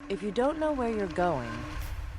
If you don't know where you're going,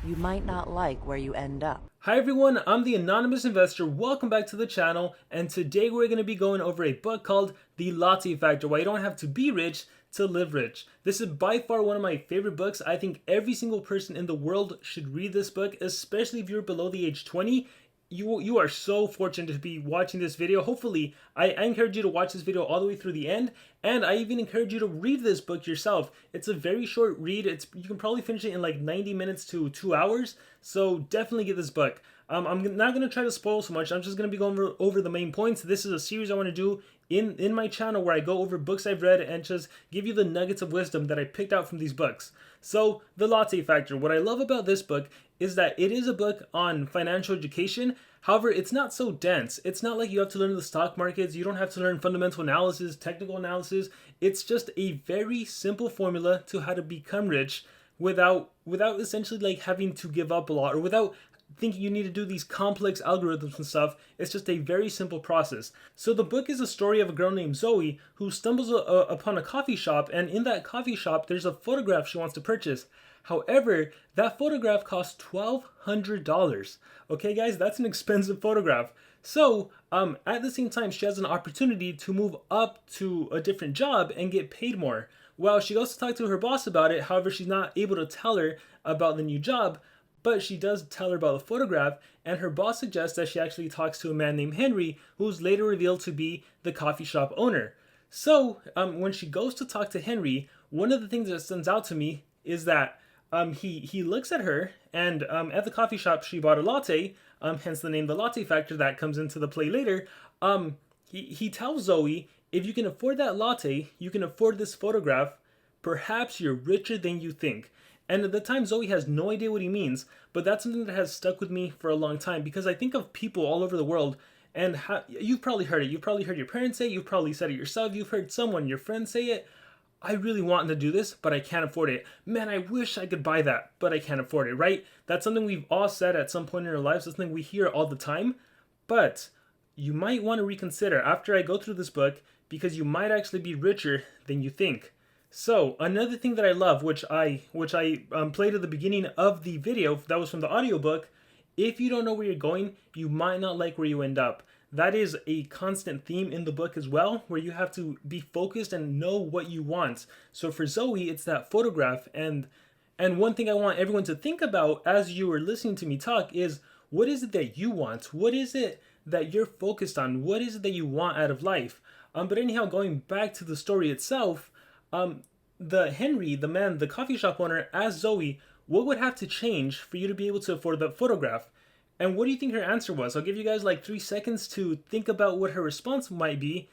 you might not like where you end up. Hi everyone, I'm the Anonymous Investor. Welcome back to the channel, and today we're going to be going over a book called The Latte Factor, Why You Don't Have to Be Rich to Live Rich. This is by far one of my favorite books. I think every single person in the world should read this book, especially if you're below the age 20. You are so fortunate to be watching this video. Hopefully, I encourage you to watch this video all the way through the end, and I even encourage you to read this book yourself. It's a very short read. You can probably finish it in like 90 minutes to 2 hours, so definitely get this book. I'm not going to try to spoil so much. I'm just going to be going over the main points. This is a series I want to do in my channel where I go over books I've read and just give you the nuggets of wisdom that I picked out from these books. So, The Latte Factor. What I love about this book is that it is a book on financial education. However, it's not so dense. It's not like you have to learn the stock markets. You don't have to learn fundamental analysis, technical analysis. It's just a very simple formula to how to become rich without essentially like having to give up a lot, or without thinking you need to do these complex algorithms and stuff. It's just a very simple process. So the book is a story of a girl named Zoe who stumbles upon a coffee shop, and in that coffee shop there's a photograph she wants to purchase. However, that photograph costs $1,200. Okay guys, that's an expensive photograph. So at the same time, she has an opportunity to move up to a different job and get paid more. Well, she goes to talk to her boss about it. However, she's not able to tell her about the new job, but she does tell her about the photograph, and her boss suggests that she actually talks to a man named Henry, who's later revealed to be the coffee shop owner. So when she goes to talk to Henry, one of the things that stands out to me is that he looks at her, and at the coffee shop she bought a latte, hence the name The Latte Factor that comes into the play later. He tells Zoe, if you can afford that latte, you can afford this photograph, perhaps you're richer than you think. And at the time, Zoe has no idea what he means, but that's something that has stuck with me for a long time, because I think of people all over the world, and you've probably heard it. You've probably heard your parents say it, you've probably said it yourself, you've heard someone, your friend say it. I really want to do this, but I can't afford it. Man, I wish I could buy that, but I can't afford it, right? That's something we've all said at some point in our lives. That's something we hear all the time. But you might want to reconsider after I go through this book, because you might actually be richer than you think. So another thing that I love, which I played at the beginning of the video, that was from the audiobook, if you don't know where you're going, you might not like where you end up. That is a constant theme in the book as well, where you have to be focused and know what you want. So for Zoe, it's that photograph. And one thing I want everyone to think about as you are listening to me talk is, what is it that you want? What is it that you're focused on? What is it that you want out of life? But anyhow, going back to the story itself, the Henry, the man, the coffee shop owner, asked Zoe, what would have to change for you to be able to afford the photograph? And what do you think her answer was? I'll give you guys like 3 seconds to think about what her response might be.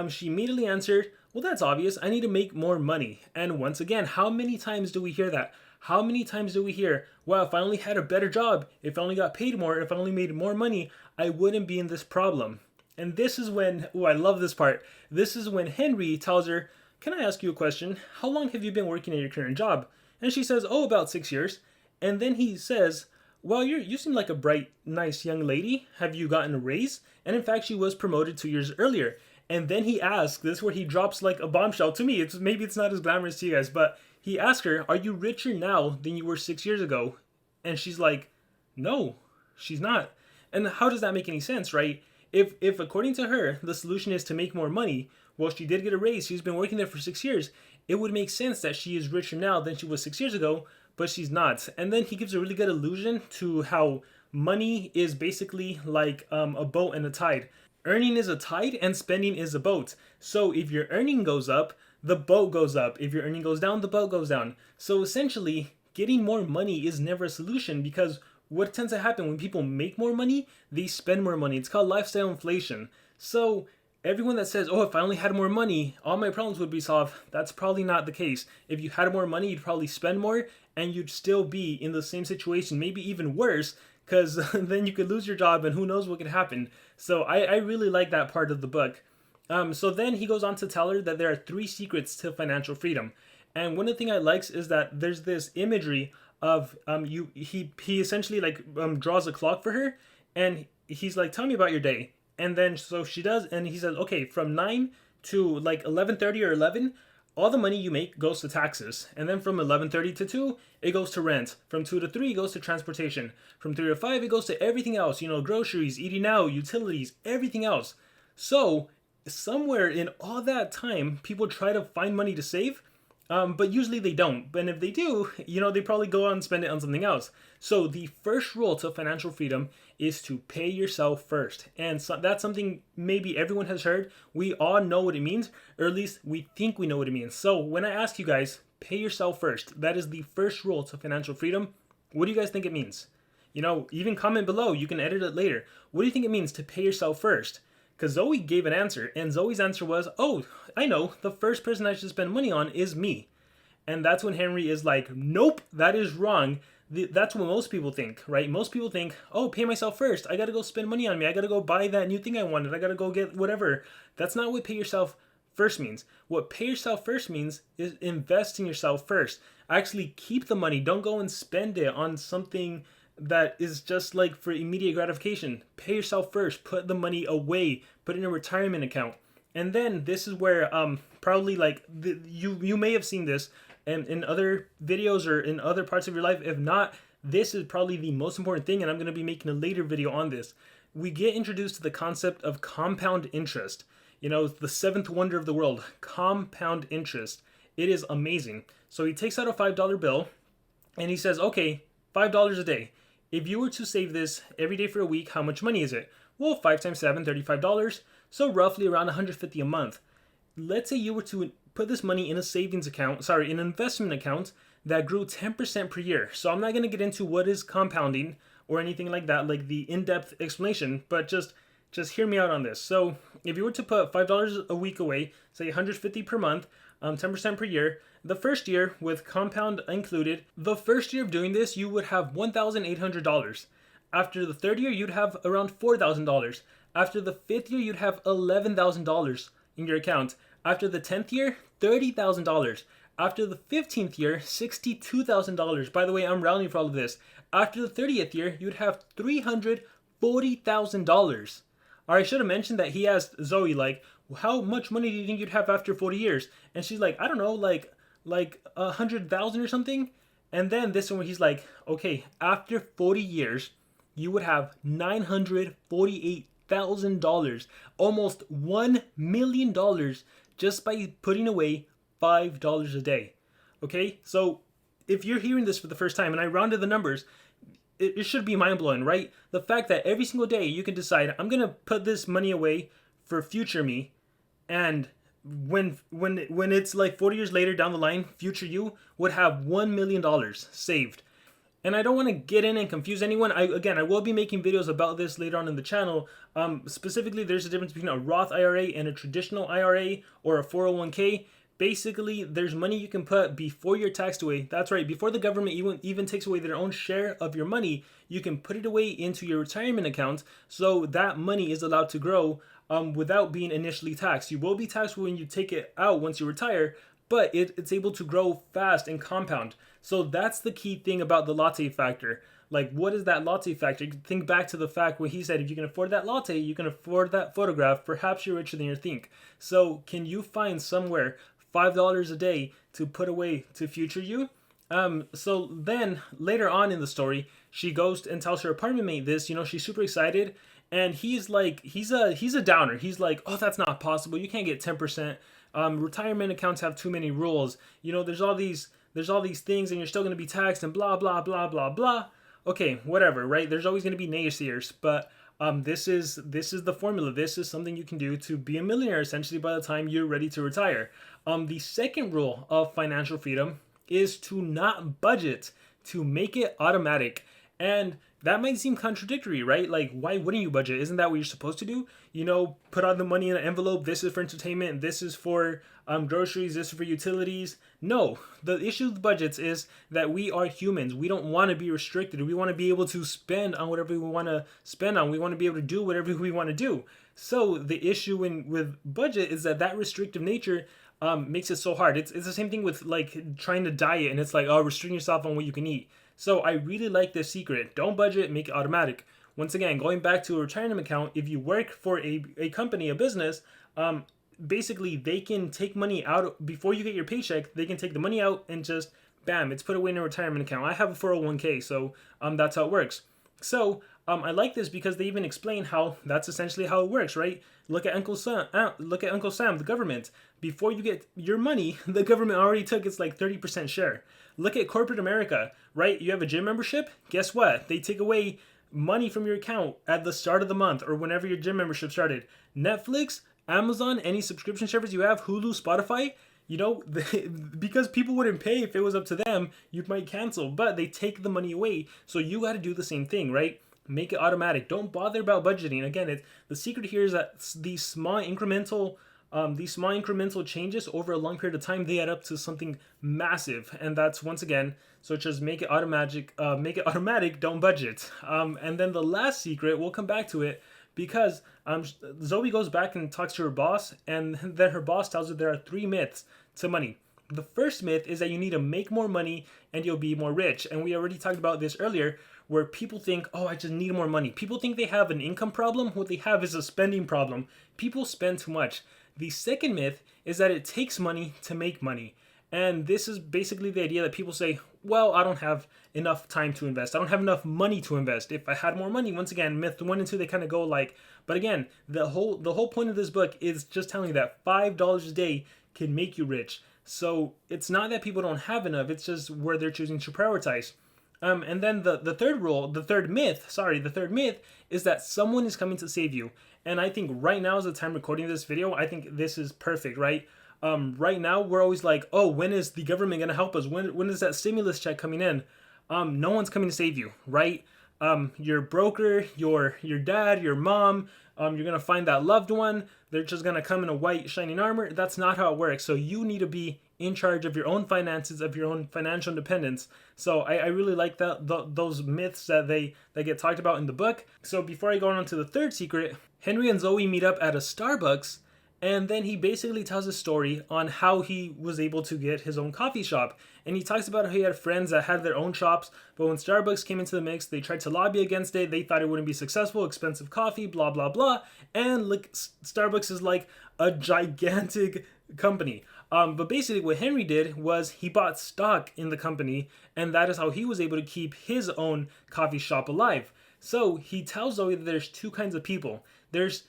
She immediately answered, well, that's obvious. I need to make more money. And once again, how many times do we hear that? How many times do we hear, well, if I only had a better job, if I only got paid more, if I only made more money, I wouldn't be in this problem. And this is when, I love this part. This is when Henry tells her, can I ask you a question? How long have you been working at your current job? And she says, oh, about 6 years. And then he says, well, you seem like a bright, nice young lady. Have you gotten a raise? And in fact, she was promoted 2 years earlier. And then he asks, this is where he drops like a bombshell to me. Maybe it's not as glamorous to you guys, but he asks her, are you richer now than you were 6 years ago? And she's like, no, she's not. And how does that make any sense, right? If according to her, the solution is to make more money, well, she did get a raise. She's been working there for 6 years. It would make sense that she is richer now than she was 6 years ago, but she's not. And then he gives a really good allusion to how money is basically like a boat and a tide. Earning is a tide and spending is a boat. So if your earning goes up, the boat goes up. If your earning goes down, the boat goes down. So essentially, getting more money is never a solution, because what tends to happen when people make more money, they spend more money. It's called lifestyle inflation. So everyone that says, oh, if I only had more money, all my problems would be solved, that's probably not the case. If you had more money, you'd probably spend more, and you'd still be in the same situation, maybe even worse, because then you could lose your job and who knows what could happen. So I really like that part of the book. So then he goes on to tell her that there are 3 secrets to financial freedom. And one of the things I likes is that there's this imagery of he essentially like draws a clock for her, and he's like, tell me about your day. And then so she does, and he says, okay, from 9 to like 11:30 or 11, all the money you make goes to taxes. And then from 11:30 to 2, it goes to rent. From 2 to 3, it goes to transportation. From 3 to 5, it goes to everything else, groceries, eating out, utilities, everything else. So somewhere in all that time, people try to find money to save, but usually they don't. And if they do, they probably go out and spend it on something else. So the first rule to financial freedom is to pay yourself first. And so that's something maybe everyone has heard. We all know what it means, or at least we think we know what it means. So when I ask you guys, pay yourself first, that is the first rule to financial freedom. What do you guys think it means? Even comment below. You can edit it later. What do you think it means to pay yourself first? Because Zoe gave an answer, and Zoe's answer was, oh, I know, the first person I should spend money on is me. And that's when Henry is like, nope, that is wrong. That's what most people think, right? Most people think, oh, pay myself first. I got to go spend money on me. I got to go buy that new thing I wanted. I got to go get whatever. That's not what pay yourself first means. What pay yourself first means is invest in yourself first. Actually keep the money. Don't go and spend it on something that is just like for immediate gratification. Pay yourself first. Put the money away. Put it in a retirement account. And then this is where probably like you may have seen this in other videos or in other parts of your life. If not, this is probably the most important thing, and I'm going to be making a later video on this. We get introduced to the concept of compound interest. The seventh wonder of the world, compound interest. It is amazing. So he takes out a $5 bill and he says, okay, $5 a day. If you were to save this every day for a week, how much money is it? Well, 5 times 7, $35. So roughly around $150 a month. Let's say you were to put this money in a savings account, an investment account that grew 10% per year. So I'm not going to get into what is compounding or anything like that, like the in-depth explanation, but just hear me out on this. So if you were to put $5 a week away, say $150 per month, 10% per year, the first year with compound included, the first year of doing this, you would have $1,800. After the third year, you'd have around $4,000. After the fifth year, you'd have $11,000 in your account. After the 10th year, $30,000. After the 15th year, $62,000. By the way, I'm rounding for all of this. After the 30th year, you'd have $340,000. I should have mentioned that he asked Zoe, like, how much money do you think you'd have after 40 years? And she's like, I don't know, like 100,000 or something. And then this one, he's like, okay, after 40 years, you would have $948,000, almost $1 million, just by putting away $5 a day. Okay, so if you're hearing this for the first time, and I rounded the numbers, it should be mind-blowing, right? The fact that every single day you can decide, I'm gonna put this money away for future me, and when it's like 40 years later down the line, future you would have $1 million saved. And I don't want to get in and confuse anyone. I will be making videos about this later on in the channel. Specifically, there's a difference between a Roth IRA and a traditional IRA or a 401k. Basically, there's money you can put before you're taxed away. That's right, before the government even takes away their own share of your money, you can put it away into your retirement account, so that money is allowed to grow without being initially taxed. You will be taxed when you take it out once you retire, but it's able to grow fast and compound. So that's the key thing about the latte factor. Like, what is that latte factor? Think back to the fact when he said, if you can afford that latte, you can afford that photograph, perhaps you're richer than you think. So can you find somewhere $5 a day to put away to future you? So then later on in the story, she goes and tells her apartment mate this, she's super excited. And he's like, he's a downer. He's like, oh, that's not possible. You can't get 10%. Retirement accounts have too many rules. There's all these things, and you're still going to be taxed and blah, blah, blah, blah, blah. Okay, whatever, right? There's always going to be naysayers, but this is the formula. This is something you can do to be a millionaire, essentially, by the time you're ready to retire. The second rule of financial freedom is to not budget, to make it automatic. And that might seem contradictory, right? Like, why wouldn't you budget? Isn't that what you're supposed to do? Put out the money in an envelope. This is for entertainment. This is for groceries. This is for utilities. No, the issue with budgets is that we are humans. We don't want to be restricted. We want to be able to spend on whatever we want to spend on. We want to be able to do whatever we want to do. So the issue with budget is that restrictive nature makes it so hard. It's the same thing with like trying to diet, and it's like, oh, restrict yourself on what you can eat. So I really like this secret. Don't budget, make it automatic. Once again, going back to a retirement account, if you work for a company, a business, basically they can take money out before you get your paycheck. They can take the money out and just bam, it's put away in a retirement account. I have a 401k, so that's how it works. So I like this because they even explain how that's essentially how it works, right? Look at Uncle Sam. Look at Uncle Sam, the government. Before you get your money, the government already took its like 30% share. Look at corporate America, right? You have a gym membership. Guess what? They take away money from your account at the start of the month or whenever your gym membership started. Netflix, Amazon, any subscription service you have, Hulu, Spotify, you know, because people wouldn't pay if it was up to them, you might cancel, but they take the money away. So you got to do the same thing, right? Make it automatic. Don't bother about budgeting. Again, the secret here is that these small incremental changes over a long period of time, they add up to something massive. And that's, once again, so just make it automatic. Don't budget. And then the last secret, we'll come back to it, because Zoe goes back and talks to her boss, and then her boss tells her there are 3 myths to money. The first myth is that you need to make more money and you'll be more rich. And we already talked about this earlier, where people think, oh, I just need more money. People think they have an income problem. What they have is a spending problem. People spend too much. The second myth is that it takes money to make money. And this is basically the idea that people say, well, I don't have enough time to invest. I don't have enough money to invest. If I had more money, once again, myth 1 and 2, they kind of go like, but again, the whole point of this book is just telling you that $5 a day can make you rich. So it's not that people don't have enough, it's just where they're choosing to prioritize. And then the third myth is that someone is coming to save you. And I think right now is the time recording this video. I think this is perfect, right? Right now we're always like, oh, when is the government going to help us? When is that stimulus check coming in? No one's coming to save you, right? Your broker, your dad, your mom, you're going to find that loved one. They're just going to come in a white shining armor. That's not how it works. So you need to be in charge of your own finances, of your own financial independence. So I really like those myths that get talked about in the book. So before I go on to the third secret, Henry and Zoe meet up at a Starbucks, and then he basically tells a story on how he was able to get his own coffee shop. And he talks about how he had friends that had their own shops, but when Starbucks came into the mix, they tried to lobby against it. They thought it wouldn't be successful, expensive coffee, blah, blah, blah. And look, Starbucks is like a gigantic company. But basically what Henry did was he bought stock in the company, and that is how he was able to keep his own coffee shop alive. So he tells Zoe that there's 2 kinds of people. There's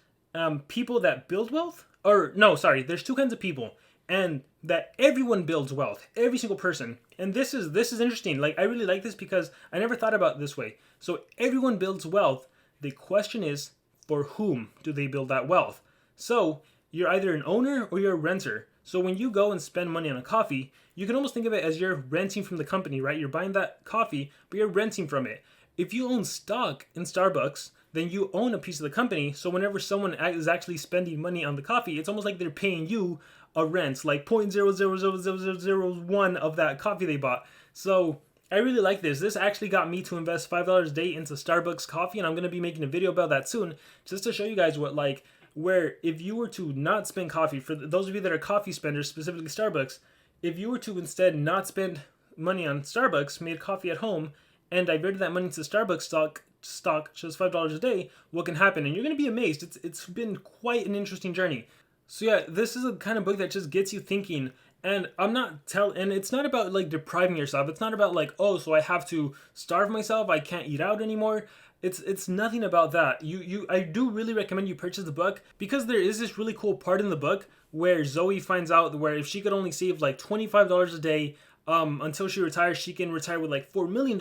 people that build wealth, there's 2 kinds of people, and that everyone builds wealth, every single person. And this is interesting. Like, I really like this because I never thought about it this way. So everyone builds wealth. The question is, for whom do they build that wealth? So you're either an owner or you're a renter. So when you go and spend money on a coffee, you can almost think of it as you're renting from the company, right? You're buying that coffee, but you're renting from it. If you own stock in Starbucks, then you own a piece of the company. So whenever someone is actually spending money on the coffee, it's almost like they're paying you a rent, like 0.0000001 of that coffee they bought. So I really like this. This actually got me to invest $5 a day into Starbucks coffee, and I'm going to be making a video about that soon, just to show you guys where if you were to not spend coffee, for those of you that are coffee spenders, specifically Starbucks, if you were to instead not spend money on Starbucks, made coffee at home, and diverted that money to Starbucks stock just $5 a day, what can happen? And you're going to be amazed. It's been quite an interesting journey. So yeah, this is a kind of book that just gets you thinking. And and it's not about like depriving yourself. It's not about like, oh, so I have to starve myself, I can't eat out anymore. It's nothing about that. I do really recommend you purchase the book, because there is this really cool part in the book where Zoe finds out where if she could only save like $25 a day until she retires, she can retire with like $4 million.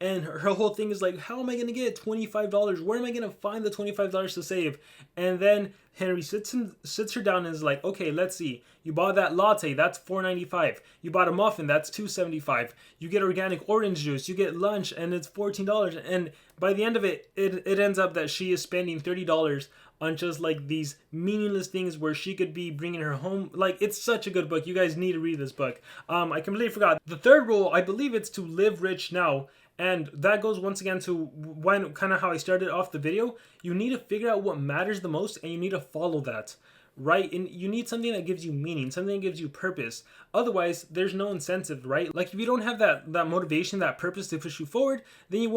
And her whole thing is like, how am I going to get $25? Where am I going to find the $25 to save? And then Henry sits her down and is like, okay, let's see. You bought that latte, that's $4.95. You bought a muffin, that's $2.75. You get organic orange juice, you get lunch, and it's $14. And by the end of it, it ends up that she is spending $30 on just like these meaningless things where she could be bringing her home. Like, it's such a good book. You guys need to read this book. I completely forgot. The third rule, I believe it's to live rich now. And that goes once again to kind of how I started off the video. You need to figure out what matters the most, and you need to follow that. right? And you need something that gives you meaning, something that gives you purpose. Otherwise, there's no incentive, right? Like if you don't have that motivation, that purpose to push you forward, then you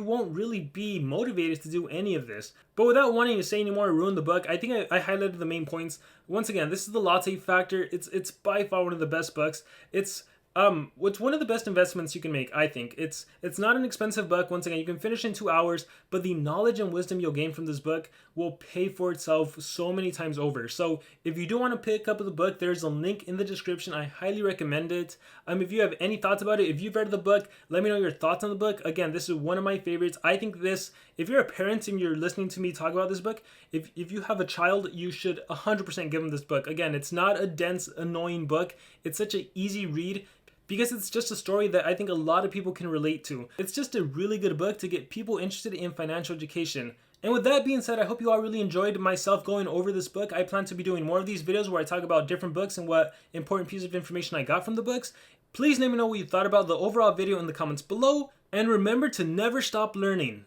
won't really be motivated to do any of this. But without wanting to say any more or ruin the book, I think I highlighted the main points. Once again, this is the Latte Factor. It's by far one of the best books. It's one of the best investments you can make, I think. It's not an expensive book. Once again, you can finish in 2 hours, but the knowledge and wisdom you'll gain from this book will pay for itself so many times over. So if you do want to pick up the book, there's a link in the description. I highly recommend it. If you have any thoughts about it, if you've read the book, let me know your thoughts on the book. Again, this is one of my favorites. I think this, if you're a parent and you're listening to me talk about this book, if you have a child, you should 100% give them this book. Again, it's not a dense, annoying book. It's such an easy read, because it's just a story that I think a lot of people can relate to. It's just a really good book to get people interested in financial education. And with that being said, I hope you all really enjoyed myself going over this book. I plan to be doing more of these videos where I talk about different books and what important pieces of information I got from the books. Please let me know what you thought about the overall video in the comments below. And remember to never stop learning.